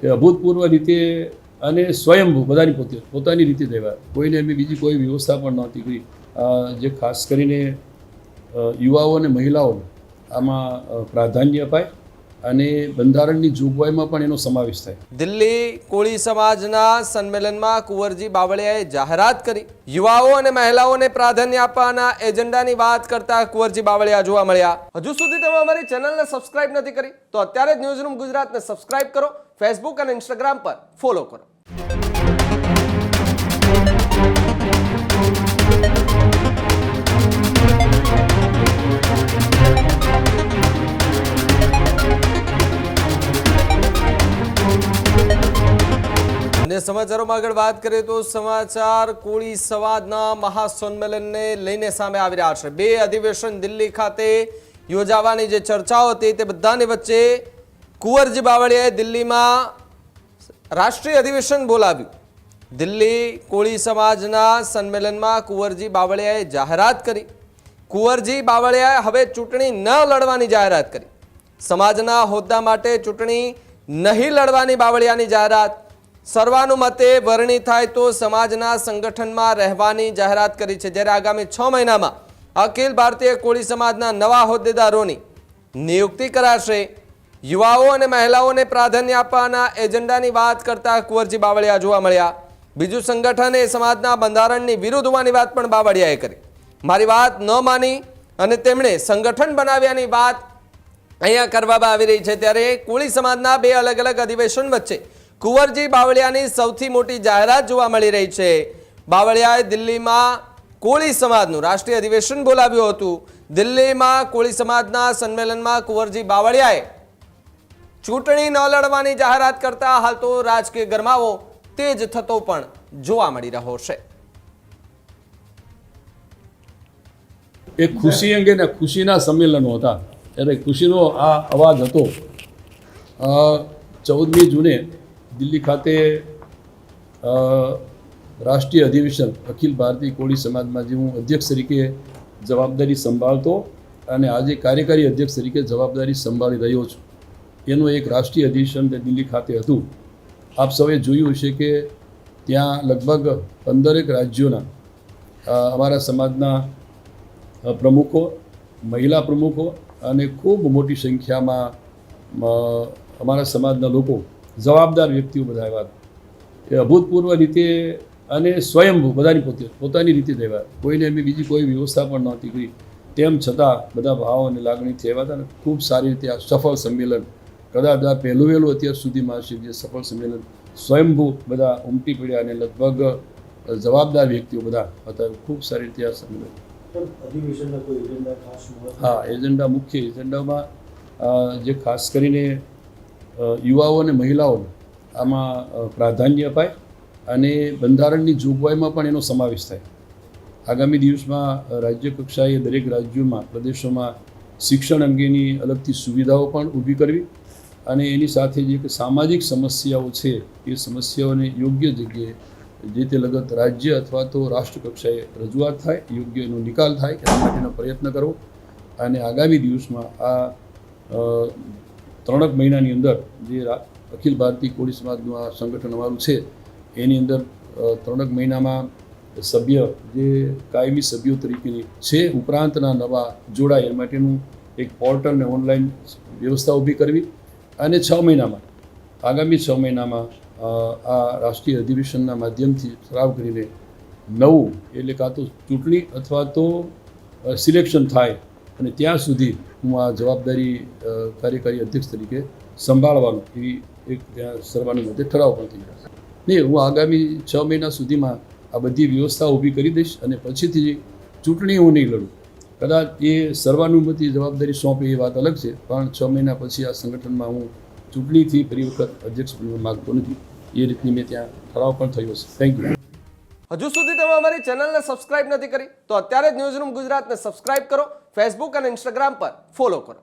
એ અભૂતપૂર્વ રીતે અને સ્વયંભૂ બધાની પોતાની રીતે થયા. કોઈને એમની બીજી કોઈ વ્યવસ્થા પણ નહોતી કરી. જે ખાસ કરીને યુવાઓ અને મહિલાઓને આમાં પ્રાધાન્ય અપાય અને બંધારણની જોગવાઈમાં પણ એનો સમાવેશ થાય. દિલ્હી કોળી સમાજના સંમેલનમાં કુંવરજી બાવળિયાએ જાહેરાત કરી. યુવાઓ અને મહિલાઓને પ્રાધાન્ય આપવાના એજન્ડાની વાત કરતા કુંવરજી બાવળિયા જોવા મળ્યા. હજુ સુધી તમે અમારી ચેનલને સબસ્ક્રાઇબ નથી કરી તો અત્યારે જ ન્યૂઝરૂમ ગુજરાતને સબસ્ક્રાઇબ કરો. ફેસબુક અને ઇન્સ્ટાગ્રામ પર ફોલો કરો. અને સમાચારોમાં આગળ વાત કરીએ તો સમાચાર કોળી સમાજના મહાસંમેલનને લઈને સામે આવી રહ્યા છે. 2 અધિવેશન દિલ્હી ખાતે યોજાવાની જે ચર્ચાઓ હતી તે બધાની વચ્ચે કુંવરજી બાવળિયાએ દિલ્હીમાં રાષ્ટ્રીય અધિવેશન બોલાવ્યું. દિલ્હી કોળી સમાજના સંમેલનમાં કુંવરજી બાવળિયાએ જાહેરાત કરી. કુંવરજી બાવળિયાએ હવે ચૂંટણી ન લડવાની જાહેરાત કરી. સમાજના હોદ્દા માટે ચૂંટણી નહીં લડવાની બાવળિયાની જાહેરાત. સર્વાનુમતે વરણી થાય તો સમાજના સંગઠનમાં રહેવાની જાહેરાત કરી છે. જ્યારે આગામી 6 મહિનામાં અખિલ ભારતીય કોળી સમાજના નવા હોદ્દેદારોની નિયુક્તિ કરાશે. યુવાઓ અને મહિલાઓને પ્રાધાન્ય આપવાના એજન્ડાની વાત કરતા કુંવરજી બાવળિયા જોવા મળ્યા. બીજું સંગઠન એ સમાજના બંધારણની વિરુદ્ધ હોવાની વાત પણ બાવળિયાએ કરી. મારી વાત ન માની અને તેમણે સંગઠન બનાવ્યાની વાત અહીંયા કરવામાં આવી રહી છે. ત્યારે કોળી સમાજના 2 અલગ અલગ અધિવેશન વચ્ચે કુંવરજી બાવળિયાની સૌથી મોટી જાહેરાત જોવા મળી રહી છે. બાવળિયાએ દિલ્હીમાં કોળી સમાજનું રાષ્ટ્રીય અધિવેશન બોલાવ્યું હતું. દિલ્હીમાં કોળી સમાજના સંમેલનમાં કુંવરજી બાવળિયાએ ચૂંટણી ન લડવાની જાહેરાત કરતા હાલ તો રાજકીય ગરમાવો તેજ થતો પણ જોવા મળી રહ્યો છે. એ ખુશી અંગેના ખુશીના સંમેલનો હતા. ત્યારે ખુશીનો આ અવાજ હતો. 14મી જૂને દિલ્હી ખાતે રાષ્ટ્રીય અધિવેશન અખિલ ભારતીય કોળી સમાજમાં જે હું અધ્યક્ષ તરીકે જવાબદારી સંભાળતો અને આજે કાર્યકારી અધ્યક્ષ તરીકે જવાબદારી સંભાળી રહ્યો છું, એનું એક રાષ્ટ્રીય અધિવેશન દિલ્હી ખાતે હતું. આપ સૌએ જોયું હશે કે ત્યાં લગભગ 15 રાજ્યોના અમારા સમાજના પ્રમુખો, મહિલા પ્રમુખો અને ખૂબ મોટી સંખ્યામાં અમારા સમાજના લોકો, જવાબદાર વ્યક્તિઓ બધા આવ્યા. એ અભૂતપૂર્વ રીતે અને સ્વયંભૂ બધાની પોતાની રીતે થયા. કોઈને એમની બીજી કોઈ વ્યવસ્થા પણ નહોતી કરી. તેમ છતાં બધા ભાવ અને લાગણીથી આવ્યા હતા અને ખૂબ સારી રીતે આ સફળ સંમેલન, કદાચ આ પહેલું અત્યાર સુધીમાં હશે જે સફળ સંમેલન સ્વયંભૂ બધા ઉમટી પડ્યા અને લગભગ જવાબદાર વ્યક્તિઓ બધા હતા. ખૂબ સારી રીતે આ સંમેલન. હા, એજન્ડા મુખ્ય એજન્ડામાં જે ખાસ કરીને યુવાઓ અને મહિલાઓને આમાં પ્રાધાન્ય અપાય અને બંધારણની જોગવાઈમાં પણ એનો સમાવેશ થાય. આગામી દિવસમાં રાજ્ય કક્ષાએ દરેક રાજ્યોમાં, પ્રદેશોમાં શિક્ષણ અંગેની અલગથી સુવિધાઓ પણ ઊભી કરવી અને એની સાથે જે સામાજિક સમસ્યાઓ છે એ સમસ્યાઓને યોગ્ય જગ્યાએ જે તે લગત રાજ્ય અથવા તો રાષ્ટ્ર કક્ષાએ રજૂઆત થાય, યોગ્ય એનો નિકાલ થાય એના માટેનો પ્રયત્ન કરવો. અને આગામી દિવસમાં આ 3 મહિનાની અંદર જે અખિલ ભારતીય કોળી સમાજનું આ સંગઠન અમારું છે એની અંદર 3 મહિનામાં સભ્ય જે કાયમી સભ્યો તરીકેની છે ઉપરાંતના નવા જોડાય એ માટેનું એક પોર્ટલ ને ઓનલાઈન વ્યવસ્થા ઊભી કરવી અને 6 મહિનામાં આગામી 6 મહિનામાં આ રાષ્ટ્રીય અધિવેશનના માધ્યમથી ઠરાવ કરીને નવું એટલે કાં તો ચૂંટણી અથવા તો સિલેક્શન થાય અને ત્યાં સુધી હું આ જવાબદારી કાર્યકારી અધ્યક્ષ તરીકે સંભાળવાનો એવી એક ત્યાં સર્વાનુમતે ઠરાવ પણ થઈ જશે. નહીં, હું આગામી 6 મહિના સુધીમાં આ બધી વ્યવસ્થા ઊભી કરી દઈશ અને પછીથી ચૂંટણી હું નહીં લડું. કદાચ એ સર્વાનુમતિ જવાબદારી સોંપે એ વાત અલગ છે, પણ 6 મહિના પછી આ સંગઠનમાં હું ચૂંટણીથી ફરી વખત અધ્યક્ષ બનવા માગતો નથી. એ રીતની મેં ત્યાં ઠરાવ પણ થયો છે. Thank you. હજુ સુધી તમે અમારી ચેનલને સબસ્ક્રાઇબ નથી કરી તો અત્યારે જ ન્યૂઝરૂમ ગુજરાતને સબસ્ક્રાઇબ કરો. ફેસબુક અને ઇન્સ્ટાગ્રામ પર ફોલો કરો.